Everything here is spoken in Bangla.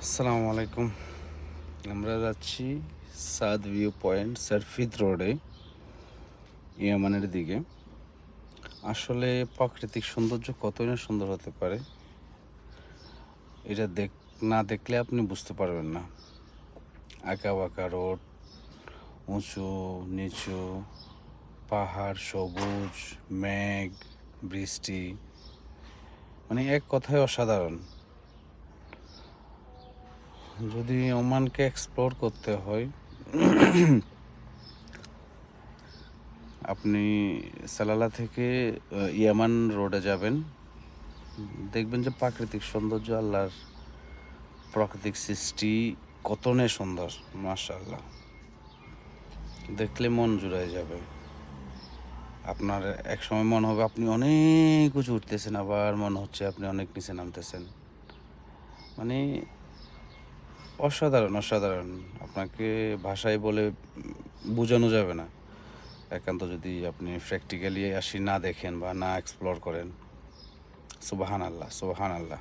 আসসালামু আলাইকুম। আমরা যাচ্ছি সাদ ভিউ পয়েন্ট সারফিদ রোডে, ইয়ামানের দিকে। আসলে প্রাকৃতিক সৌন্দর্য কতই না সুন্দর হতে পারে, এটা না দেখলে আপনি বুঝতে পারবেন না। আঁকা বাঁকা রোড, উঁচু নিচু, পাহাড়, সবুজ, মেঘ, বৃষ্টি, মানে এক কথায় অসাধারণ। যদি ওমানকে এক্সপ্লোর করতে হয়, আপনি সালালা থেকে ইয়ামান রোডে যাবেন। দেখবেন যে প্রাকৃতিক সৌন্দর্য, আল্লাহর প্রাকৃতিক সৃষ্টি কতনে সুন্দর, মাশাআল্লাহ। দেখলে মন জুড়ায় যাবে। আপনার একসময় মনে হবে আপনি অনেক উঁচু উঠতেছেন, আবার মনে হচ্ছে আপনি অনেক নিচে নামতেছেন। মানে অসাধারণ অসাধারণ, আপনাকে ভাষায় বলে বোঝানো যাবে না। একান্ত যদি আপনি প্র্যাকটিক্যালি না দেখেন বা না এক্সপ্লোর করেন। সুবহানাল্লাহ, সুবহানাল্লাহ।